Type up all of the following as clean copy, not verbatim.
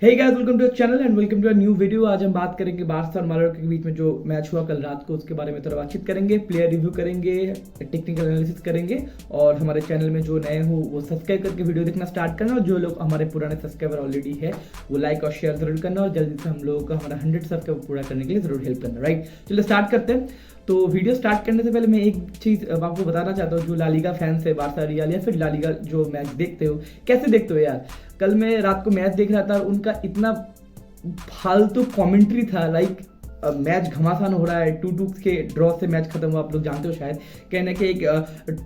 Hey guys, welcome to channel and welcome to a new video. आज हम बात करेंगे बार्सा और मालोर्का के बीच में जो मैच हुआ कल रात को, उसके बारे में थोड़ा बातचीत करेंगे, प्लेयर रिव्यू करेंगे, टेक्निकल एनालिसिस करेंगे और हमारे चैनल में जो नए हो वो सब्सक्राइब करके वीडियो देखना स्टार्ट करना और जो लोग हमारे पुराने सब्सक्राइबर ऑलरेडी है वो लाइक और शेयर जरूर करना और जल्दी से हम लोगों का हमारा 100 सब्सक्राइबर पूरा करने के लिए जरूर हेल्प करना। राइट, चलो स्टार्ट करते हैं। तो वीडियो स्टार्ट करने से पहले मैं एक चीज़ आपको बताना चाहता हूँ, जो ला लीगा फैंस है, बार्सा रियल या फिर ला लीगा जो मैच देखते हो, कैसे देखते हो यार। कल मैं रात को मैच देख रहा था और उनका इतना फालतू कमेंट्री था, लाइक मैच घमासान हो रहा है, 2-2 के ड्रॉ से मैच खत्म हुआ, आप लोग जानते हो शायद। कहने के एक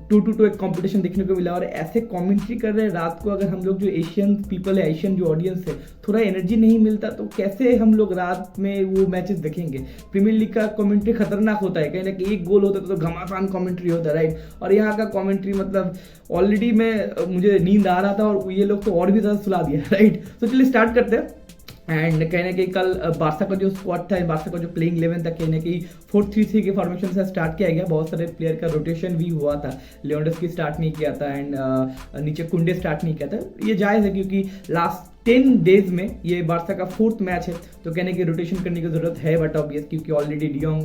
2-2 एक कंपटीशन देखने को मिला और ऐसे कमेंट्री कर रहे हैं रात को। अगर हम लोग जो एशियन पीपल है, एशियन जो ऑडियंस है, थोड़ा एनर्जी नहीं मिलता तो कैसे हम लोग रात में वो मैचेस देखेंगे। प्रीमियर लीग का कमेंट्री खतरनाक होता है, कहने कि एक गोल होता तो घमासान कमेंट्री होता है, राइट। और यहाँ का कमेंट्री मतलब ऑलरेडी मुझे नींद आ रहा था और ये लोग तो और भी ज़्यादा सुला दिया, राइट। तो चलिए स्टार्ट करते हैं। एंड कहने कि कल बार्सा का जो स्क्वाड था, बार्सा का जो प्लेइंग 11 था, कहने कि 4-3-3 के फॉर्मेशन से स्टार्ट किया गया। बहुत सारे प्लेयर का रोटेशन भी हुआ था, लेवेंडोव्स्की स्टार्ट नहीं किया था एंड नीचे कुंडे स्टार्ट नहीं किया था। ये जायज़ है क्योंकि लास्ट 10 डेज में ये बार्सा का 4th मैच है, तो कहने की रोटेशन करने की जरूरत है, बट ऑब्वियस क्योंकि ऑलरेडी डियोंग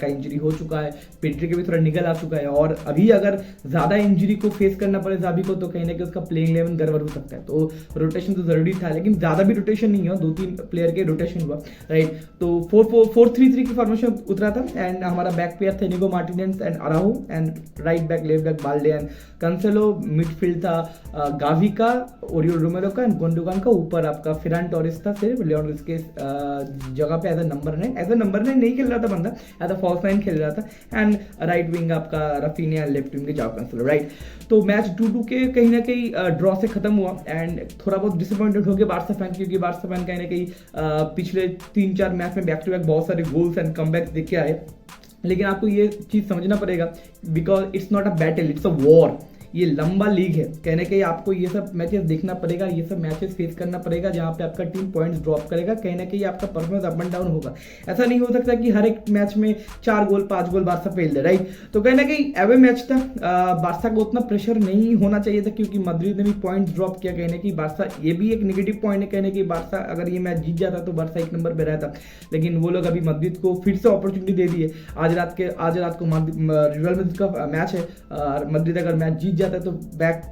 का इंजरी हो चुका है, पेड्री के भी थोड़ा निकल आ चुका है और अभी अगर ज़्यादा इंजरी को फेस करना पड़े जाबी को तो कहने कि उसका प्लेइंग 11 गड़बड़ हो सकता है। तो रोटेशन तो जरूरी था, लेकिन ज़्यादा भी रोटेशन नहीं हुआ, 2-3 प्लेयर के रोटेशन हुआ, राइट। तो 4-4-3-3 की फॉर्मेशन उतरा था एंड हमारा बैक पेयर थे Inigo Martinez and Araujo and right back left back Balde and Cancelo. Midfield था गावी का, ओरियो रोमेरो का एंड गुंडोगान का। ऊपर आपका फिरान टोरेस था, सिर्फ लेवेंडोव्स्की के जगह पे एज अ नंबर 9 नहीं खेल रहा था बंदा, एज अ फॉल्स 9 खेल रहा था एंड राइट विंग आपका रफीनिया, लेफ्ट विंग के जाओ कैंसेलो, राइट। तो मैच 2-2 के कहीं ना कहीं ड्रॉ से खत्म हुआ एंड थोड़ा बहुत डिसअपॉइंटेड हो गया बार्सा फैन, क्योंकि बार्सा फैन कहीं ना कहीं पिछले 3-4 मैच में बैक टू बैक बहुत सारे गोल्स एंड कमबैक्स देख के आए। लेकिन आपको ये चीज़ समझना पड़ेगा, because it's not a battle, it's a war. ये लंबा लीग है, कहने के आपको ये सब मैचेस देखना पड़ेगा, ये सब मैचेस फेस करना पड़ेगा जहाँ पे आपका टीम पॉइंट्स ड्रॉप करेगा, कहने के आपका परफॉर्मेंस अप एंड डाउन होगा। ऐसा नहीं हो सकता कि हर एक मैच में 4 गोल 5 गोल बार्सा फेल दे, राइट। तो कहने के एवे मैच था, बार्सा को उतना प्रेशर नहीं होना चाहिए था क्योंकि मद्रिद ने भी पॉइंट ड्रॉप किया। कहने की बार्सा, ये भी एक नेगेटिव पॉइंट है, कहने की बार्सा अगर ये मैच जीत जाता तो बार्सा 1 नंबर पे रहता, लेकिन वो लोग अभी मद्रिद को फिर से अपॉर्चुनिटी दे दी है। आज रात को रियल मैड्रिड का मैच है, मद्रिद अगर मैच जीत जाता है तो बैक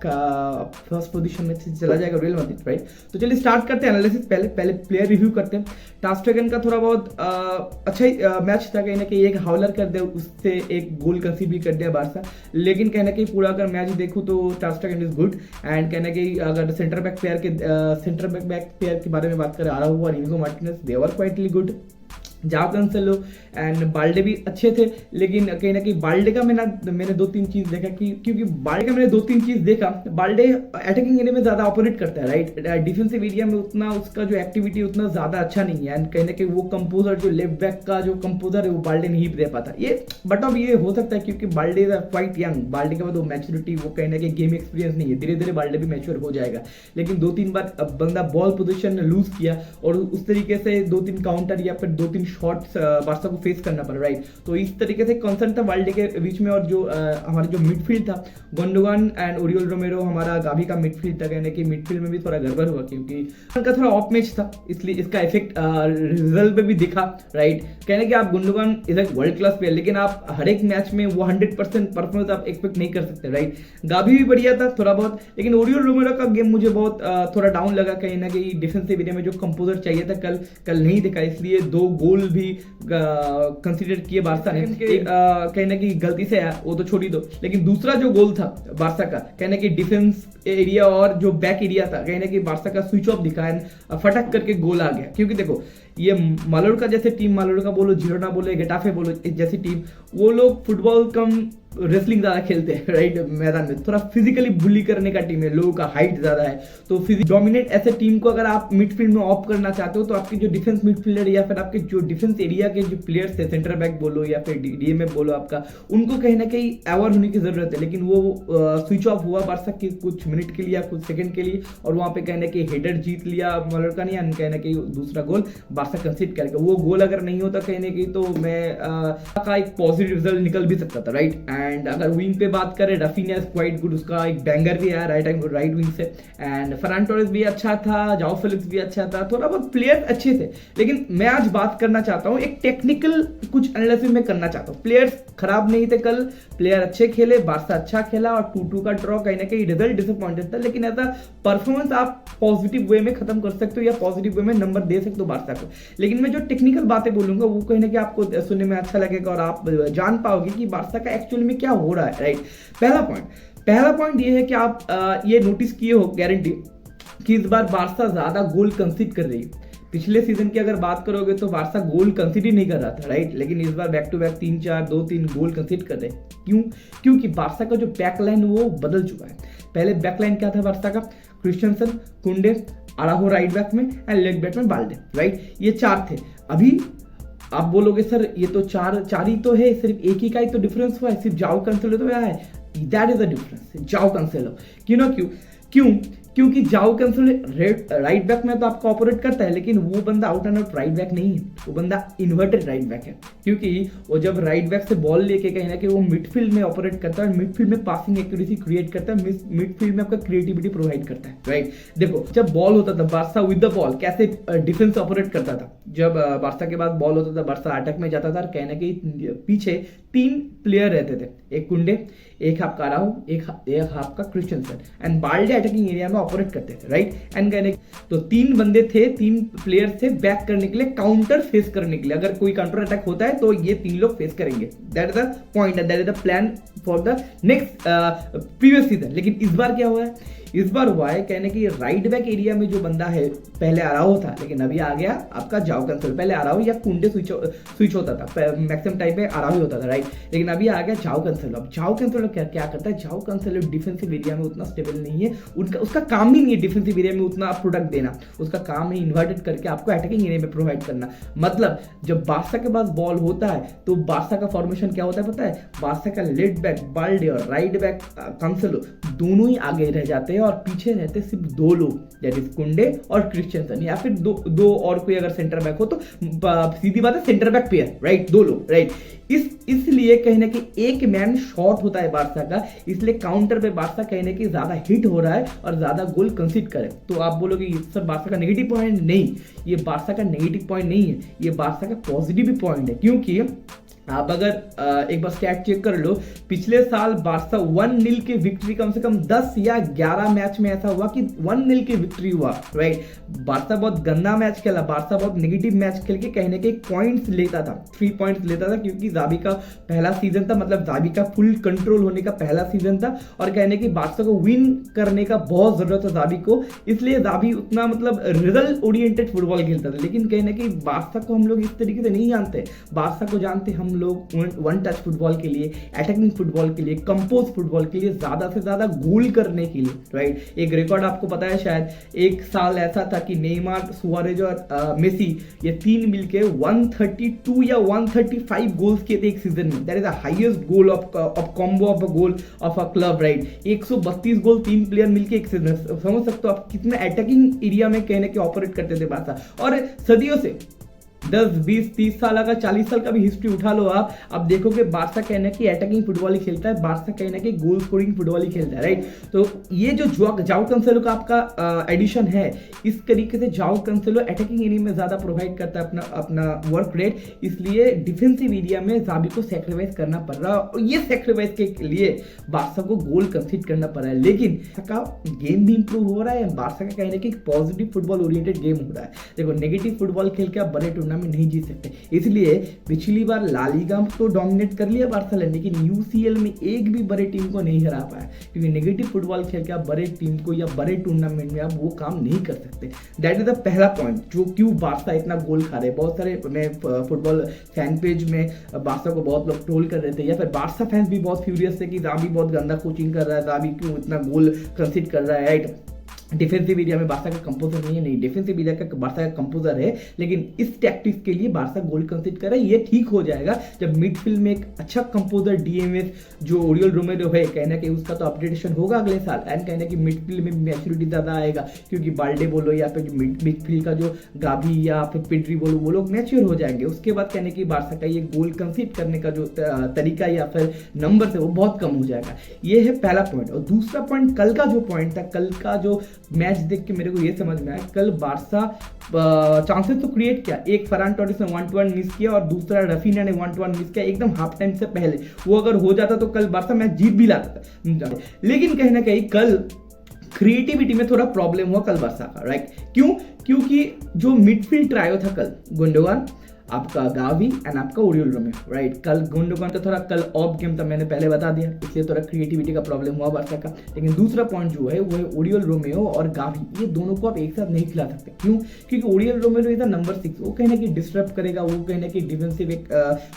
फर्स्ट पोजीशन में चला जाएगा रियल मैड्रिड, राइट। तो चलिए स्टार्ट करते हैं एनालिसिस। पहले प्लेयर रिव्यू करते हैं। टर स्टेगन का थोड़ा बहुत अच्छा ही मैच था, कहने कि एक हाउलर कर दे, उससे एक गोल कंसीड भी कर दिया बार्सा, लेकिन कहने कि पूरा अगर मैच देखूं तो टर स्टेगन इज गुड एंड कहने कि अगर सेंटर बैक प्लेयर के बारे में बात करें, आराहू और इनिगो मार्टिनेज, दे वर क्वाइटली गुड। जाओ कैंसेलो एंड बाल्डे भी अच्छे थे, लेकिन कहीं ना कहीं बाल्डे का मैंने 2-3 चीज़ देखा कि क्योंकि बाल्डे का मैंने 2-3 चीज़ देखा, बाल्डे अटैकिंग एरिया में ज़्यादा ऑपरेट करता है, राइट। डिफेंसिव एरिया में उतना उसका जो एक्टिविटी उतना ज़्यादा अच्छा नहीं है एंड कहीं ना कहीं वो कंपोजर जो लेफ्ट बैक का जो कंपोजर है वो बाल्डे नहीं दे पाता ये। बट अब ये हो सकता है क्योंकि Balde is quite young, Balde के बाद वो मैच्योरिटी, वो कहीं ना कहीं गेम एक्सपीरियंस नहीं है, धीरे धीरे बाल्डे भी मैच्योर हो जाएगा। लेकिन 2-3 बार बंदा बॉल पोजिशन लूज किया और उस तरीके से 2-3 काउंटर या फिर 2-3 शॉट्स बार्सा को फेस करना पड़ा, राइट। तो इस तरीके से कंसर्न था बाल्डे के बीच में। और जो हमारा जो मिडफील्ड था, गुंडोगान एंड ओरियल रोमेरो, हमारा गावी का मिडफील्ड था, कहने कि मिडफील्ड में भी थोड़ा गड़बड़ हुआ क्योंकि उनका थोड़ा ऑफ मैच था, इसलिए इसका इफेक्ट रिजल्ट पे भी दिखा, राइट। कहने कि आप गुंडोगान इज एक वर्ल्ड क्लास प्लेयर, लेकिन आप हर एक मैच में वो 100% परफॉर्मेंस आप एक्सपेक्ट नहीं कर सकते, राइट। गावी भी बढ़िया था थोड़ा बहुत, लेकिन ओरियल रोमेरो का गेम मुझे बहुत थोड़ा डाउन लगा, कहीं ना कहीं डिफेंसिव एरिया में जो कंपोजर चाहिए था कल नहीं दिखा, इसलिए 2 गोल भी कंसीडर किए बार्सा ने। कहीं ना कहीं गलती से आया वो तो छोड़ ही दो, लेकिन दूसरा जो गोल था बार्सा का, कहने कि डिफेंस एरिया और जो बैक एरिया था, कहने कि बार्सा का स्विच ऑफ दिखा है, फटक करके गोल आ गया। क्योंकि देखो ये मालोर्का जैसे टीम, मालोर्का बोलो, जिरोना बोलो, गेटाफे बोलो, जैसी टीम, वो लोग फुटबॉल कम रेसलिंग ज़्यादा खेलते हैं, राइट। मैदान में थोड़ा फिजिकली बुली करने का टीम है, लोगों का हाइट ज़्यादा है, तो फिजिक डोमिनेट ऐसे टीम को अगर आप मिडफील्ड में ऑफ करना चाहते हो तो आपके जो डिफेंस मिडफील्डर या फिर आपके जो डिफेंस एरिया के जो प्लेयर्स थे, सेंटर बैक बोलो या फिर डीएमएफ बोलो, आपका उनको कहीं ना कहीं अवेयर होने की जरूरत है। लेकिन वो स्विच ऑफ हुआ बार्सा की कुछ मिनट के लिए, कुछ सेकंड के लिए, और वहाँ पे कहने कि हेडर जीत लिया मालोर्का ने, कहने कि दूसरा गोल बारसा कंसीड करेगा। वो गोल अगर नहीं होता कहीं ना कहीं तो मैं का एक पॉजिटिव रिजल्ट निकल भी सकता था, राइट। एंड अगर विंग पे बात करें, रफीनिया इज क्वाइट गुड, उसका एक बैंगर भी आया राइट विंग से। एंड फर्रान टोरेस भी अच्छा था, जाओ फेलिक्स भी अच्छा था, थोड़ा बहुत प्लेयर अच्छे थे। लेकिन मैं आज बात करना चाहता हूँ, एक टेक्निकल कुछ एनालिसिस में करना चाहता हूँ। प्लेयर्स खराब नहीं थे कल, प्लेयर अच्छे खेले, बारसा अच्छा खेला और 2-2 का ड्रॉ, कहीं ना कहीं रिजल्ट डिसअपॉइंटेड था। लेकिन ऐसा परफॉर्मेंस आप पॉजिटिव वे में खत्म कर सकते हो या पॉजिटिव वे में नंबर दे सकते हो बारसा को। लेकिन मैं जो टेक्निकल बातें बोलूंगा वो कहीं ना कहीं आपको सुनने में अच्छा लगेगा और आप जान पाओगे कि बारसा का एक्चुअली में क्या हो रहा है, राइट। पहला पॉइंट ये है कि आप ये नोटिस किए हो गारंटी कि इस बार बारसा ज्यादा गोल कंसीड कर रही है। पिछले सीजन की अगर बात करोगे तो बारसा गोल कंसीड ही नहीं कर रहा था, राइट। लेकिन इस बार back to back 3-4 2-3 goal concede कर रहे हैं। क्यों? क्योंकि बारसा का जो बैकलाइन वो बदल चुका है। पहले बैकलाइन क्या था बारसा का? क्रिस्टियनसन, कुंडे, अराहो राइट बैक में एंड लेफ्ट बैक में बाल्डे, राइट। ये 4 थे। अभी आप बोलोगे सर ये तो चार ही तो है, सिर्फ एक ही का ही तो डिफरेंस हुआ है, सिर्फ जाओ कैंसेलो तो आया है। दैट इज द डिफरेंस, जाओ कैंसेलो। क्योंकि जाओ कैंसेलो राइट बैक में तो आपको ऑपरेट करता है, लेकिन वो बंदा out and out right back नहीं है, वो बंदा इन्वर्टेड राइट बैक है। क्योंकि वो जब राइट बैक से बॉल लेके कहीं ना कहीं वो मिडफील्ड में ऑपरेट करता है, मिडफील्ड में पासिंग एक्यूरेसी क्रिएट करता है, मिडफील्ड में आपका क्रिएटिविटी प्रोवाइड करता है, राइट। देखो जब बॉल होता था बारसा विद द बॉल कैसे डिफेंस ऑपरेट करता था। जब बारसा के बाद बॉल होता था, बारसा अटैक में जाता था और कहीं ना कहीं पीछे 3 प्लेयर रहते थे, एक कुंडे, एक आपका अराहो, एक आपका Christiansen and Balde attacking area में ऑपरेट करते थे, राइट। एंड कहने तो 3 बंदे थे, 3 प्लेयर थे बैक करने के लिए, काउंटर फेस करने के लिए। अगर कोई काउंटर अटैक होता है तो ये 3 लोग फेस करेंगे। That is the point, that is the plan for the next previous season. लेकिन इस बार क्या हुआ है? इस बार हुआ है कहने की राइट बैक एरिया में जो बंदा है, पहले अराहो था लेकिन अभी आ गया आपका जाओ कैंसेलो। पहले अराहो या कुंडे स्विच होता था, मैक्सिमम टाइम पे अराहो होता था, राइट। लेकिन अभी आ गया जाओ कैंसेलो। अब जाओ कैंसेलो क्या करता है? जाओ कैंसेलो डिफेंसिव एरिया में उतना स्टेबल नहीं है, उसका काम ही नहीं है डिफेंसिव एरिया में उतना प्रोडक्ट देना। उसका काम है इन्वर्टेड करके आपको अटैकिंग एरिया में प्रोवाइड करना। मतलब जब बारसा के पास बॉल होता है तो बारसा का फॉर्मेशन क्या होता है पता है? बारसा का लेफ्ट बैक बाल्डे और राइट बैक कैंसेलो दोनों ही आगे रह जाते हैं और पीछे रहते सिर्फ 2 लोग, दैट इज कुंडे और क्रिस्टियनसन, या फिर दो और कोई अगर सेंटर बैक हो तो सीधी बात है सेंटर बैक पेयर, राइट, 2 लोग, राइट। इसलिए कहीं ना कहीं एक मैन शॉर्ट होता है बारसा का, इसलिए काउंटर पे बारसा कहीं ना कहीं ज्यादा हिट हो रहा है और ज्यादा गोल कंसीड करे। तो आप बोलोगे सर बारसा का नेगेटिव पॉइंट? नहीं, ये बारसा का नेगेटिव पॉइंट नहीं है, ये बारसा का पॉजिटिव पॉइंट है। क्योंकि आप अगर एक बार स्टैट चेक कर लो, पिछले साल बारसा 1-0 की विक्ट्री कम से कम 10 या 11 मैच में ऐसा हुआ कि 1-0 की विक्ट्री हुआ, राइट। बारसा बहुत गंदा मैच खेला, बारसा बहुत नेगेटिव मैच खेल के कहीं ना कहीं पॉइंट्स लेता था, 3 पॉइंट्स लेता था, क्योंकि जावी का पहला सीजन था, मतलब जावी का फुल कंट्रोल होने का पहला सीजन था और कहने की बारसा को विन करने का बहुत जरूरत था जावी को, इसलिए जावी उतना मतलब रिजल्ट ओरिएंटेड फुटबॉल खेलता था। लेकिन कहीं ना कहीं बारसा को हम लोग इस तरीके से नहीं जानते, बारसा को जानते हम लोग वन टच फुटबॉल के लिए, अटैकिंग फुटबॉल के लिए, कंपोज फुटबॉल के लिए, ज्यादा से ज्यादा गोल करने के लिए, राइट। एक रिकॉर्ड आपको पता है शायद, एक साल ऐसा था कि नेमार, सुआरेज और मेसी ये 3 मिलके 132 या 135 गोल्स किए थे एक सीजन में। That is the highest goal of combo of a goal of a club, right. 132 goal 3 player मिलके एक सीजन। समझ सकते हो आप कितना अटैकिंग एरिया में कहने के ऑपरेट करते थे बारसा। और सदियों से 10, 20, 30 साल का 40 साल का भी हिस्ट्री उठा लो आप देखोगे बारसा कहना कि अटैकिंग फुटबॉल ही खेलता है, बारसा कहना कि गोल स्कोरिंग फुटबॉल ही खेलता है, राइट। तो ये जो जाओ कैंसेलो का आपका एडिशन है, इस तरीके से जाओ कैंसेलो अटैकिंग एरिया में ज्यादा प्रोवाइड करता है अपना वर्क रेट, इसलिए डिफेंसिव एरिया में जावी को सैक्रिफाइस करना पड़ रहा है और ये सैक्रिफाइस के लिए बारसा को गोल कंसीड करना पड़ रहा है। लेकिन का गेम भी इंप्रूव हो रहा है, बारसा का कहना कि पॉजिटिव फुटबॉल ओरिएंटेड गेम हो रहा है। देखो नेगेटिव फुटबॉल खेल के आप बड़े टूर्नामेंट में नहीं जीत सकते, इसलिए पिछली बार ला लीगा तो डोमिनेट कर लिया बार्सिलोना, लेकिन यूसीएल में एक भी बड़े टीम को नहीं हरा पाया, क्योंकि नेगेटिव फुटबॉल खेल के आप बड़े टीम को या बड़े टूर्नामेंट में आप वो काम नहीं कर सकते। दैट इज द पहला पॉइंट, जो क्यों बारसा इतना गोल खा रहे। बहुत सारे मैं फुटबॉल फैन पेज में बारसा को बहुत लोग ट्रोल कर रहे थे, या फिर बारसा फैंस भी बहुत फ्यूरियस थे कि जावी बहुत गंदा कोचिंग कर रहा है, जावी क्यों इतना गोल कंसीड कर रहा है, राइट। डिफेंसिव एरिया में बारसा का कंपोजर नहीं है, नहीं डिफेंसिव एरिया का बारसा का कंपोजर है, लेकिन इस टैक्टिक्स के लिए बारसा गोल कंसीड कर रहा है। ये ठीक हो जाएगा जब मिडफील्ड में एक अच्छा कंपोजर डीएमएस जो ओरियल रोमेरो है, कहना कि उसका तो अपडेटेशन होगा अगले साल, एंड कहना कि मिडफील्ड में मैच्योरिटी ज़्यादा आएगा, क्योंकि बाल्डे बोलो या फिर मिडफील्ड का जो गाभी या फिर पेड्री बोलो वो लोग मैच्योर हो जाएंगे। उसके बाद कहने की बारसा का ये गोल कंसीड करने का जो तरीका या फिर नंबर है वो बहुत कम हो जाएगा। ये है पहला पॉइंट। और दूसरा पॉइंट कल का जो पॉइंट था, कल का जो मैच देख के मेरे को ये समझ में आया, कल बारसा चांसेस तो क्रिएट किया, एक फरहान टोरेस ने 1-1 मिस किया और दूसरा रफीना ने 1-1 मिस किया एकदम हाफ टाइम से पहले। वो अगर हो जाता तो कल बारसा मैच जीत भी लाता था। लेकिन कहीं ना कहीं कल क्रिएटिविटी में थोड़ा प्रॉब्लम हुआ कल बारसा का, राइट? क्योंकि जो मिडफील्ड ट्रायो था कल, गुंडोगान, आपका गावी एंड आपका ओरियल रोमेरो, राइट? कल गुंडोगान का थोड़ा कल ऑफ गेम था, मैंने पहले बता दिया, इसलिए थोड़ा क्रिएटिविटी का प्रॉब्लम हुआ बारसा का। लेकिन दूसरा पॉइंट जो है वो है ओरियल रोमेरो और गावी, ये दोनों को आप एक साथ नहीं खिला सकते। क्यों? क्योंकि ओरियल रोमेरो इज नंबर 6, वो कहीं ना कहीं डिस्टर्ब करेगा, वो कहीं ना कहीं डिफेंसिव एक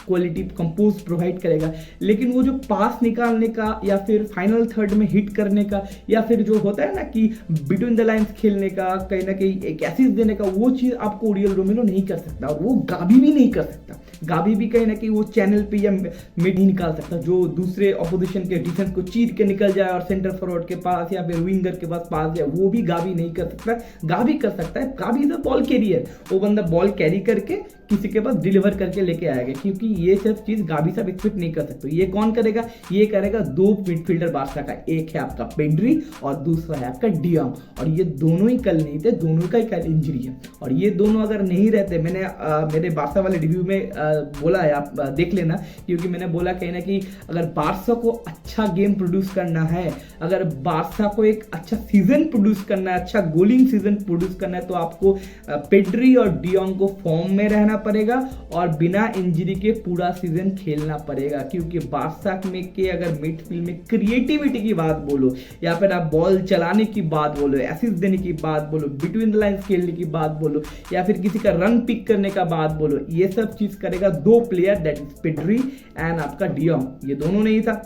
क्वालिटी कंपोज प्रोवाइड करेगा, लेकिन वो जो पास निकालने का या फिर फाइनल थर्ड में हिट करने का या फिर जो होता है ना कि बिटवीन द लाइन्स खेलने का, कहीं ना कहीं एक एसिस्ट देने का, वो चीज़ आपको ओरियल रोमेरो नहीं कर सकता और वो गावी भी नहीं कर सकता। गावी भी कहीं ना कहीं वो चैनल पे या मिड नहीं निकाल सकता जो दूसरे ऑपोजिशन के डिफेंस को चीर के निकल जाए और सेंटर फॉरवर्ड के पास या फिर विंगर के पास जाए, वो भी गावी नहीं कर सकता। गावी कर सकता है, Gavi is a ball carrier, वो बंदा बॉल कैरी करके किसी के पास डिलीवर करके लेके आएगा, क्योंकि ये सब चीज गावी साहब एक्सपेक्ट नहीं कर सकते। ये कौन करेगा? ये करेगा दो मिडफील्डर बारसा का, एक है आपका पेड्री और दूसरा है आपका डियांग, और ये दोनों ही कल नहीं थे, दोनों का ही कल इंजरी है। और ये दोनों अगर नहीं रहते, मैंने मेरे बारसा वाले रिव्यू में बोला है, आप देख लेना, क्योंकि मैंने बोला कहीं ना कि अगर बारसा को अच्छा गेम प्रोड्यूस करना है, अगर बारसा को एक अच्छा सीजन प्रोड्यूस करना है, अच्छा गोलिंग सीजन प्रोड्यूस करना है, तो आपको पेड्री और डियांग को फॉर्म में रहना पड़ेगा और बिना इंजरी के पूरा सीजन खेलना पड़ेगा। क्योंकि बारसा में के अगर मिडफील्ड में क्रिएटिविटी की बात बोलो या फिर आप बॉल चलाने की बात बोलो, असिस्ट देने की बात बोलो, बिटवीन द लाइन्स खेलने की बात बोलो या फिर किसी का रन पिक करने का बात बोलो, ये सब चीज करेगा दो player, that is Pedri and आपका डियांग। ये दोनों नहीं था,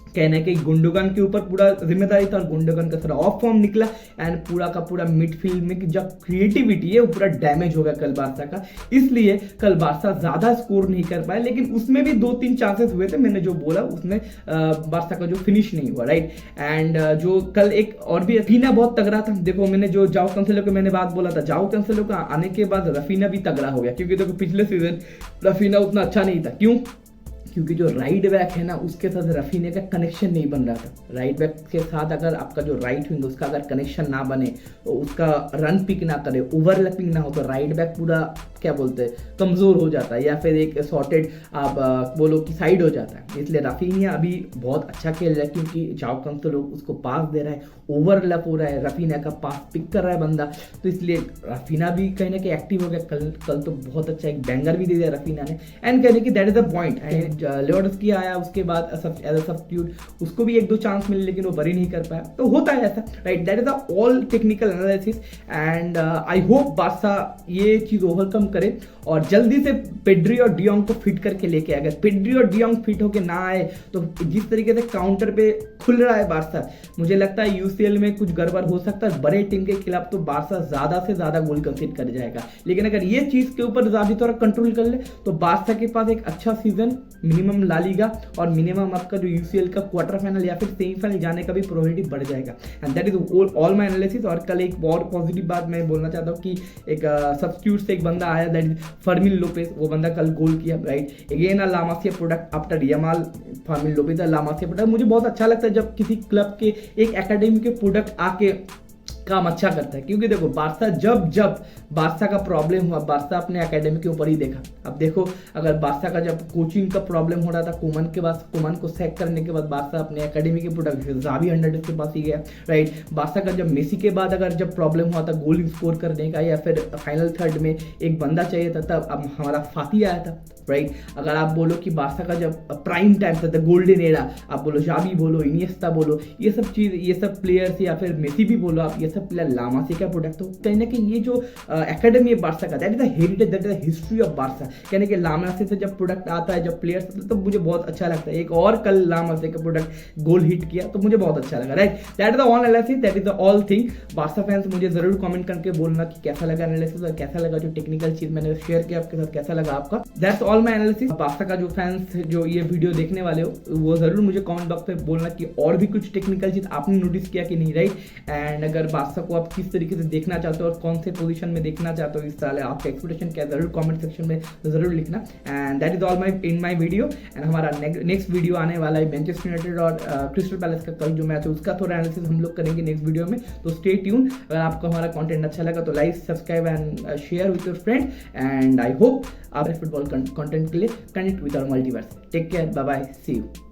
कहने के गुंडोगान के ऊपर पूरा जिम्मेदारी था और गुंडोगान का थोड़ा ऑफ फॉर्म निकला एंड पूरा का पूरा मिडफील्ड में जो क्रिएटिविटी है वो पूरा डैमेज हो गया कल बारसा का। इसलिए कल बारसा ज्यादा स्कोर नहीं कर पाया, लेकिन उसमें भी 2-3 चांसेस हुए थे, मैंने जो बोला उसमें बारसा का जो फिनिश नहीं हुआ, राइट? एंड जो कल एक और भी रफीना बहुत तगड़ा था। देखो मैंने जो जाओ कैंसेलो के मैंने बात बोला था, जाओ कैंसेलो का आने के बाद रफीना भी तगड़ा हो गया, क्योंकि देखो पिछले सीजन रफीना उतना अच्छा नहीं था। क्यों? क्योंकि जो राइट बैक है ना उसके साथ रफीने का कनेक्शन नहीं बन रहा था। राइट बैक के साथ अगर आपका जो राइट विंग उसका अगर कनेक्शन ना बने, तो उसका रन पिक ना करे, ओवरलैपिंग ना हो, तो राइट बैक पूरा क्या बोलते हैं कमजोर हो जाता है या फिर एक सॉर्टेड आप बोलो कि साइड हो जाता है। इसलिए रफीनिया अभी बहुत अच्छा खेल रहा है, क्योंकि जाओ कैंसेलो उसको पास दे रहा है, ओवरलैप हो रहा है, रफीना का पास पिक कर रहा है बंदा, तो इसलिए रफीना भी कहीं ना कहीं एक्टिव हो गया। कल तो बहुत अच्छा एक बैंगर भी दे दिया रफीना ने, एंड कहने की that is the point. And Lewandowski आया उसके बाद एज अ सब्स्टिट्यूट, उसको भी 1-2 चांस मिले लेकिन वो बरी नहीं कर पाया, तो होता है ऐसा, right? That is the all technical analysis and I hope Barça ये चीज ओवरकम करे और जल्दी से पेड्री और डियांग को फिट करके लेके आए। अगर पेड्री और डियांग फिट होके ना आए तो जिस तरीके से काउंटर पे खुल रहा है बारसा, मुझे लगता है यूसीएल में कुछ गड़बड़ हो सकता है। बड़े टीम के खिलाफ तो बारसा ज्यादा से ज्यादा गोल कंसीड कर जाएगा, लेकिन अगर ये चीज के ऊपर ज्यादा थोड़ा कंट्रोल कर ले तो बारसा के पास एक अच्छा सीजन, मिनिमम ला लीगा और मिनिमम आपका जो यूसीएल का क्वार्टर फाइनल या फिर सेमीफाइनल जाने का भी प्रोबेबिलिटी बढ़ जाएगा। And that is all my analysis. और कल एक और पॉजिटिव बात मैं बोलना चाहता हूँ कि एक सब्स्टिट्यूट से एक बंदा आया, दैट इज फर्मिन लोपेज, वो बंदा कल गोल किया, right? Again La Masia product after Yamal, Fermin Lopez La Masia product. मुझे बहुत अच्छा लगता है जब किसी क्लब के एक एकेडमी के प्रोडक्ट आके काम अच्छा करता है, क्योंकि देखो बारसा जब बारसा का प्रॉब्लम हुआ, बारसा अपने एकेडमी के ऊपर ही देखा। अब देखो अगर बारसा का जब कोचिंग का प्रॉब्लम हो रहा था, कोमन को सैक करने के बाद बारसा अपने एकेडमी के प्रोडक्ट जावी हर्नांडेज़ के पास ही गया, राइट? बारसा का जब मेसी के बाद अगर जब प्रॉब्लम हुआ था गोल स्कोर करने का या फिर फाइनल थर्ड में एक बंदा चाहिए था, तब अब हमारा फाती आया था, राइट? अगर आप बोलो कि बारसा का जब प्राइम टाइम था, द गोल्डन एरा, आप बोलो जावी बोलो, इनिएस्टा बोलो, ये सब चीज, ये सब प्लेयर्स या फिर मेसी भी बोलो, आप ये जैसा प्लेयर लामासी का प्रोडक्ट, तो कहीं ना कहीं ये जो एकेडमी है बार्सा का, that is the heritage, that is the history of Barca. कहने के लामासी से जब प्रोडक्ट आता है, जब प्लेयर्स आते हैं, तो मुझे बहुत अच्छा लगता है। एक और कल लामासी का प्रोडक्ट गोल हिट किया तो मुझे बहुत अच्छा लगा, right. That is the all analysis, that is the all thing. Barca fans मुझे जरूर कमेंट करके बोलना कि कैसा लगा एनालिसिस और कैसा लगा जो टेक्निकल चीज मैंने शेयर किया आपके साथ, कैसा लगा आपका। That's all my analysis. Barca का जो फैंस जो ये वीडियो देखने वाले हो वो जरूर मुझे कमेंट बॉक्स में बोलना कि और भी कुछ टेक्निकल चीज आपने नोटिस किया कि नहीं, राइट। एंड अगर बार्सा को आप किस तरीके से देखना चाहते हो और कौन से पोजीशन में देखना चाहते हो इस साल, आपका एक्सपेक्टेशन क्या है, जरूर कमेंट सेक्शन में जरूर लिखना। And that is all in my video. And हमारा नेक्स्ट वीडियो आने वाला है मैनचेस्टर यूनाइटेड और क्रिस्टल पैलेस का कल जो मैच है उसका थोड़ा एनालिसिस हम लोग करेंगे नेक्स्ट वीडियो में, तो स्टे ट्यून। अगर आपको हमारा कंटेंट अच्छा लगा तो like, subscribe and share with your friend. And I hope आप फुटबॉल कंटेंट के लिए connect with our multiverse. Take care, bye bye, see you.